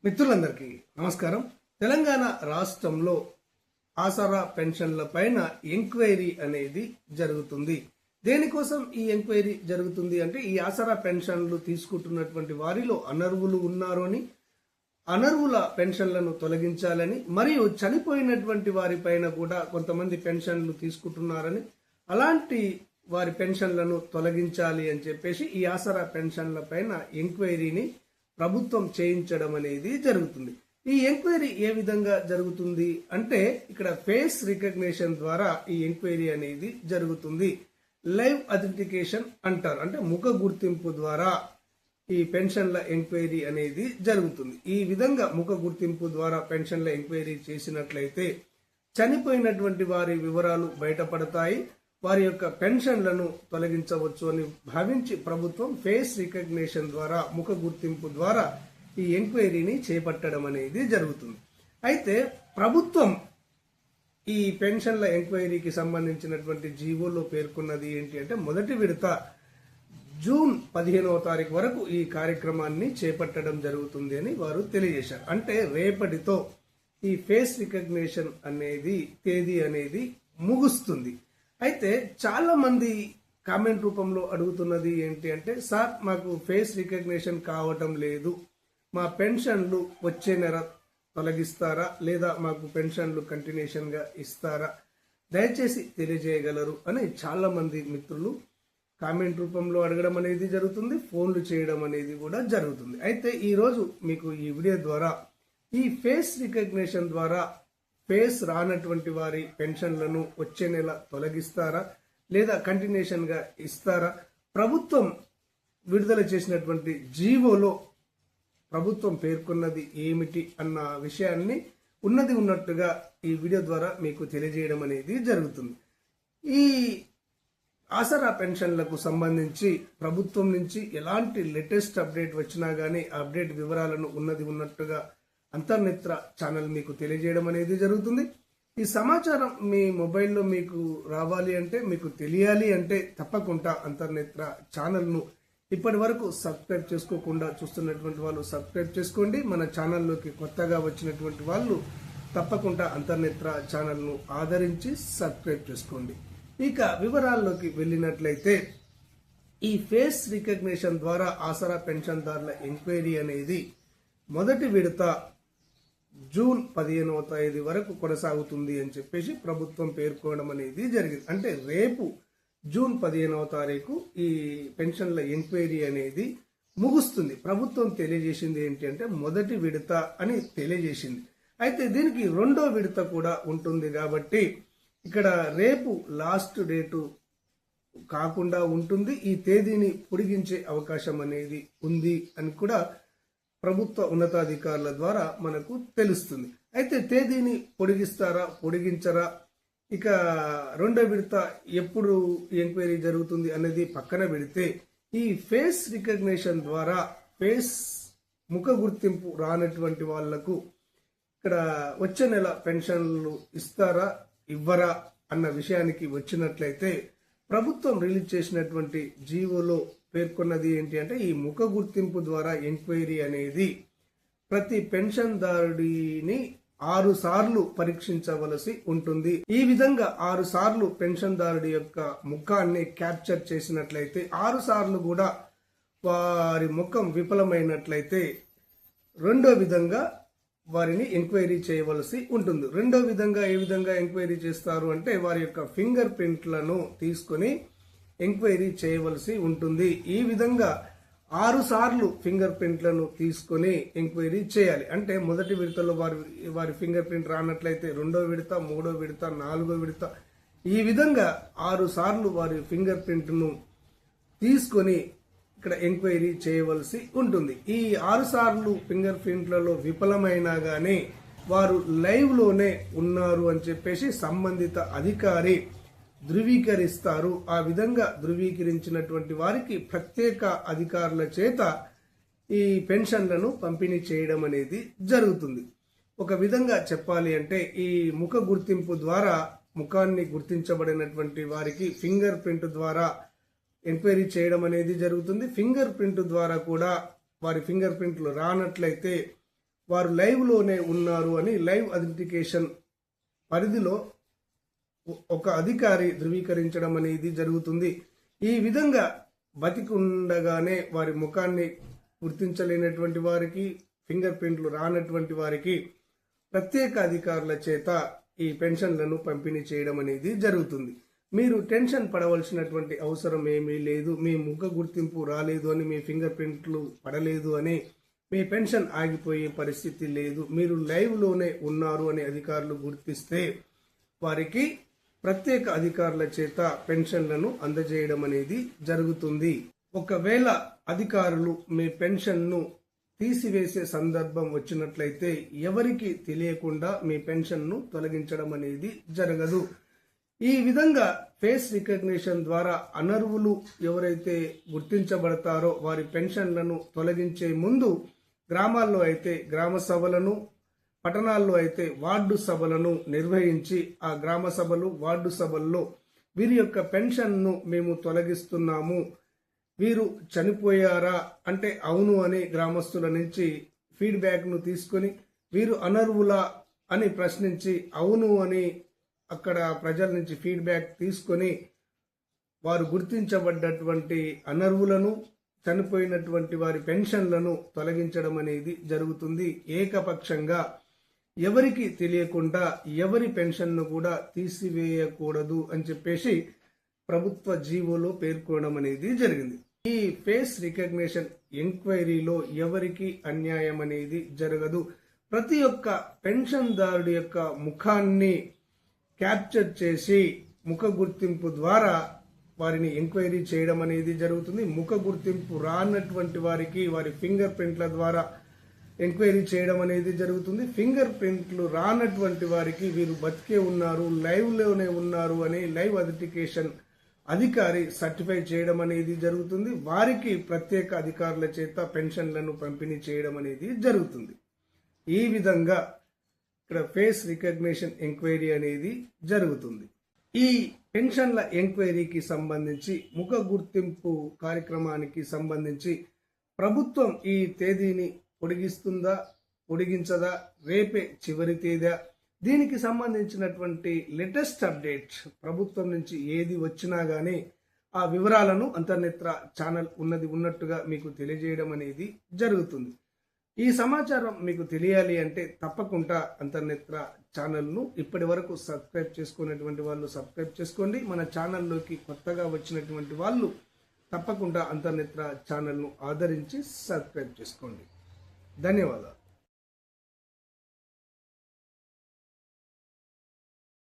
మిత్రులందరికీ నమస్కారం. తెలంగాణ రాష్ట్రంలో ఆసరా పెన్షన్ల పైన ఎంక్వైరీ అనేది జరుగుతుంది. దేనికోసం ఈ ఎంక్వైరీ జరుగుతుంది అంటే ఈ ఆసరా పెన్షన్లు తీసుకుంటున్నటువంటి వారిలో అనర్హులు ఉన్నారు అని, అనర్హుల పెన్షన్లను తొలగించాలని, మరియు చనిపోయినటువంటి వారి పైన కూడా కొంతమంది పెన్షన్లు తీసుకుంటున్నారని, అలాంటి వారి పెన్షన్లను తొలగించాలి అని చెప్పేసి ఈ ఆసరా పెన్షన్ల పైన ఎంక్వైరీని ప్రభుత్వం చేయించడం అనేది జరుగుతుంది. ఈ ఎంక్వైరీ ఏ విధంగా జరుగుతుంది అంటే ఇక్కడ ఫేస్ రికగ్నిషన్ ద్వారా ఈ ఎంక్వైరీ అనేది జరుగుతుంది. లైవ్ అథెంటికేషన్ అంటారు, అంటే ముఖ గుర్తింపు ద్వారా ఈ పెన్షన్ల ఎంక్వైరీ అనేది జరుగుతుంది. ఈ విధంగా ముఖ గుర్తింపు ద్వారా పెన్షన్ల ఎంక్వైరీ చేసినట్లయితే చనిపోయినటువంటి వారి వివరాలు బయటపడతాయి, వారి యొక్క పెన్షన్లను తొలగించవచ్చు అని భావించి ప్రభుత్వం ఫేస్ రికగ్నిషన్ ద్వారా ముఖ గుర్తింపు ద్వారా ఈ ఎంక్వైరీని చేపట్టడం అనేది జరుగుతుంది. అయితే ప్రభుత్వం ఈ పెన్షన్ల ఎంక్వైరీకి సంబంధించినటువంటి జీవోలో పేర్కొన్నది ఏంటి అంటే మొదటి విడత జూన్ 15వ తారీఖు వరకు ఈ కార్యక్రమాన్ని చేపట్టడం జరుగుతుంది అని వారు తెలియజేశారు. అంటే రేపటితో ఈ ఫేస్ రికగ్నిషన్ అనేది తేదీ అనేది ముగుస్తుంది. అయితే చాలా మంది కామెంట్ రూపంలో అడుగుతున్నది ఏంటి అంటే, సార్ మాకు ఫేస్ రికగ్నిషన్ కావటం లేదు, మా పెన్షన్లు వచ్చే నెల తొలగిస్తారా లేదా మాకు పెన్షన్లు కంటిన్యూషన్ గా ఇస్తారా, దయచేసి తెలియజేయగలరు అని చాలా మంది మిత్రులు కామెంట్ రూపంలో అడగడం అనేది జరుగుతుంది, ఫోన్లు చేయడం అనేది కూడా జరుగుతుంది. అయితే ఈ రోజు మీకు ఈ వీడియో ద్వారా ఈ ఫేస్ రికగ్నిషన్ ద్వారా ఫేస్ రానటువంటి వారి పెన్షన్లను వచ్చే నెల తొలగిస్తారా లేదా కంటిన్యూషన్ గా ఇస్తారా, ప్రభుత్వం విడుదల చేసినటువంటి జీవోలో ప్రభుత్వం పేర్కొన్నది ఏమిటి అన్న విషయాన్ని ఉన్నది ఉన్నట్టుగా ఈ వీడియో ద్వారా మీకు తెలియజేయడం అనేది జరుగుతుంది. ఈ ఆసరా పెన్షన్లకు సంబంధించి ప్రభుత్వం నుంచి ఎలాంటి లేటెస్ట్ అప్డేట్ వచ్చినా గానీ ఆ అప్డేట్ వివరాలను ఉన్నది ఉన్నట్టుగా అంతర్నేత్ర ఛానల్ మీకు తెలియజేయడం అనేది జరుగుతుంది. ఈ సమాచారం మీ మొబైల్లో మీకు రావాలి అంటే, మీకు తెలియాలి అంటే తప్పకుండా అంతర్నేత్ర ఛానల్ను ఇప్పటి వరకు సబ్స్క్రైబ్ చేసుకోకుండా చూస్తున్నటువంటి వాళ్ళు సబ్స్క్రైబ్ చేసుకోండి. మన ఛానల్లోకి కొత్తగా వచ్చినటువంటి వాళ్ళు తప్పకుండా అంతర్నేత్ర ఛానల్ను ఆదరించి సబ్స్క్రైబ్ చేసుకోండి. ఇక వివరాల్లోకి వెళ్ళినట్లయితే ఈ ఫేస్ రికగ్నిషన్ ద్వారా ఆసరా పెన్షన్దారుల ఎంక్వైరీ అనేది మొదటి విడత జూన్ 15వ తేదీ వరకు కొనసాగుతుంది అని చెప్పేసి ప్రభుత్వం పేర్కొనడం అనేది జరిగింది. అంటే రేపు జూన్ 15వ తారీఖు ఈ పెన్షన్ల ఎంక్వైరీ అనేది ముగుస్తుంది. ప్రభుత్వం తెలియజేసింది ఏంటి అంటే మొదటి విడత అని తెలియజేసింది. అయితే దీనికి రెండో విడత కూడా ఉంటుంది కాబట్టి ఇక్కడ రేపు లాస్ట్ డేటు కాకుండా ఉంటుంది, ఈ తేదీని పొడిగించే అవకాశం అనేది ఉంది అని కూడా ప్రభుత్వ ఉన్నతాధికారుల ద్వారా మనకు తెలుస్తుంది. అయితే తేదీని పొడిగిస్తారా పొడిగించరా, ఇక రెండో విడత ఎప్పుడు ఎంక్వైరీ జరుగుతుంది అనేది పక్కన పెడితే ఈ ఫేస్ రికగ్నిషన్ ద్వారా ఫేస్ ముఖ గుర్తింపు రానటువంటి వాళ్లకు ఇక్కడ వచ్చే నెల పెన్షన్లు ఇస్తారా ఇవ్వరా అన్న విషయానికి వచ్చినట్లయితే ప్రభుత్వం రిలీజ్ చేసినటువంటి జీవోలో పేర్కొన్నది ఏంటి అంటే ఈ ముఖ గుర్తింపు ద్వారా ఎంక్వైరీ అనేది ప్రతి పెన్షన్దారుడిని 6 సార్లు పరీక్షించవలసి ఉంటుంది. ఈ విధంగా 6 సార్లు పెన్షన్దారుడి యొక్క ముఖాన్ని క్యాప్చర్ చేసినట్లయితే 6 సార్లు కూడా వారి ముఖం విఫలమైనట్లయితే రెండో విధంగా వారిని ఎంక్వైరీ చేయవలసి ఉంటుంది. రెండో విధంగా ఏ విధంగా ఎంక్వైరీ చేస్తారు అంటే వారి యొక్క ఫింగర్ ప్రింట్లను తీసుకొని ఎంక్వైరీ చేయవలసి ఉంటుంది. ఈ విధంగా 6 సార్లు ఫింగర్ ప్రింట్లను తీసుకొని ఎంక్వైరీ చేయాలి. అంటే మొదటి విడతలో వారి ఫింగర్ ప్రింట్ రానట్లయితే రెండో విడత, మూడో విడత, నాలుగో విడత, ఈ విధంగా 6 సార్లు వారి ఫింగర్ ప్రింట్ ను తీసుకొని ఇక్కడ ఎంక్వైరీ చేయవలసి ఉంటుంది. ఈ 6 సార్లు ఫింగర్ ప్రింట్లలో విఫలమైనా గానీ వారు లైవ్ లోనే ఉన్నారు అని చెప్పేసి సంబంధిత అధికారి ధృవీకరిస్తారు. ఆ విధంగా ధృవీకరించినటువంటి వారికి ప్రత్యేక అధికారుల చేత ఈ పెన్షన్లను పంపిణీ చేయడం అనేది జరుగుతుంది. ఒక విధంగా చెప్పాలి అంటే ఈ ముఖ గుర్తింపు ద్వారా ముఖాన్ని గుర్తించబడినటువంటి వారికి ఫింగర్ ప్రింట్ ద్వారా ఎంక్వైరీ చేయడం అనేది జరుగుతుంది. ఫింగర్ ప్రింట్ ద్వారా కూడా వారి ఫింగర్ ప్రింట్లు రానట్లయితే వారు లైవ్లోనే ఉన్నారు అని లైవ్ ఐడెంటిఫికేషన్ పరిధిలో ఒక అధికారి ధృవీకరించడం అనేది జరుగుతుంది. ఈ విధంగా బతికుండగానే వారి ముఖాన్ని గుర్తించలేనటువంటి వారికి, ఫింగర్ ప్రింట్లు రానటువంటి వారికి ప్రత్యేక అధికారుల చేత ఈ పెన్షన్లను పంపిణీ చేయడం అనేది జరుగుతుంది. మీరు టెన్షన్ పడవలసినటువంటి అవసరం ఏమీ లేదు. మీ ముఖ గుర్తింపు రాలేదు అని, మీ ఫింగర్ ప్రింట్లు పడలేదు అని మీ పెన్షన్ ఆగిపోయే పరిస్థితి లేదు. మీరు లైవ్లోనే ఉన్నారు అని అధికారులు గుర్తిస్తే వారికి ప్రత్యేక అధికారుల చేత పెన్షన్లను అందజేయడం అనేది జరుగుతుంది. ఒకవేళ అధికారులు మీ పెన్షన్ను తీసివేసే సందర్భం వచ్చినట్లయితే ఎవరికి తెలియకుండా మీ పెన్షన్ను తొలగించడం అనేది జరగదు. ఈ విధంగా ఫేస్ రికగ్నిషన్ ద్వారా అనర్హులు ఎవరైతే గుర్తించబడతారో వారి పెన్షన్లను తొలగించే ముందు గ్రామాల్లో అయితే గ్రామ సభలను, పట్టణాల్లో అయితే వార్డు సభలను నిర్వహించి ఆ గ్రామ సభలు, వార్డు సభల్లో వీరి యొక్క పెన్షన్ను మేము తొలగిస్తున్నాము, వీరు చనిపోయారా అంటే అవును అని గ్రామస్తుల నుంచి ఫీడ్బ్యాక్ను తీసుకొని వీరు అనర్హులా అని ప్రశ్నించి అవును అని అక్కడ ప్రజల నుంచి ఫీడ్బ్యాక్ తీసుకొని వారు గుర్తించబడ్డటువంటి అనర్హులను, చనిపోయినటువంటి వారి పెన్షన్లను తొలగించడం అనేది జరుగుతుంది. ఏకపక్షంగా ఎవరికి తెలియకుండా ఎవరి పెన్షన్ను కూడా తీసివేయకూడదు అని చెప్పేసి ప్రభుత్వ జీవోలో పేర్కొనడం అనేది జరిగింది. ఈ ఫేస్ రికగ్నిషన్ ఎంక్వైరీలో ఎవరికి అన్యాయం అనేది జరగదు. ప్రతి ఒక్క పెన్షన్దారుడి యొక్క ముఖాన్ని క్యాప్చర్ చేసి ముఖ గుర్తింపు ద్వారా వారిని ఎంక్వైరీ చేయడం అనేది జరుగుతుంది. ముఖ గుర్తింపు రానటువంటి వారికి వారి ఫింగర్ ప్రింట్ల ద్వారా ఎంక్వైరీ చేయడం అనేది జరుగుతుంది. ఫింగర్ ప్రింట్లు రానటువంటి వారికి వీరు బతికే ఉన్నారు, లైవ్లోనే ఉన్నారు అని లైవ్ ఐడెంటిఫికేషన్ అధికారి సర్టిఫై చేయడం అనేది జరుగుతుంది. వారికి ప్రత్యేక అధికారుల చేత పెన్షన్లను పంపిణీ చేయడం అనేది జరుగుతుంది. ఈ విధంగా ఇక్కడ ఫేస్ రికగ్నిషన్ ఎంక్వైరీ అనేది జరుగుతుంది. ఈ పెన్షన్ల ఎంక్వైరీకి సంబంధించి, ముఖ గుర్తింపు కార్యక్రమానికి సంబంధించి ప్రభుత్వం ఈ తేదీని పొడిగిస్తుందా, పొడిగించదా, రేపే చివరి తేదా, దీనికి సంబంధించినటువంటి లేటెస్ట్ అప్డేట్ ప్రభుత్వం నుంచి ఏది వచ్చినా గానీ ఆ వివరాలను అంతర్నేత్ర ఛానల్ ఉన్నట్టుగా మీకు తెలియజేయడం అనేది జరుగుతుంది. ఈ సమాచారం మీకు తెలియాలి అంటే తప్పకుండా అంతర్నేత్ర ఛానల్ను ఇప్పటి వరకు సబ్స్క్రైబ్ చేసుకున్నటువంటి వాళ్ళు సబ్స్క్రైబ్ చేసుకోండి. మన ఛానల్లోకి కొత్తగా వచ్చినటువంటి వాళ్ళు తప్పకుండా అంతర్నేత్ర ఛానల్ను ఆదరించి సబ్స్క్రైబ్ చేసుకోండి. ధన్యవాదాలు.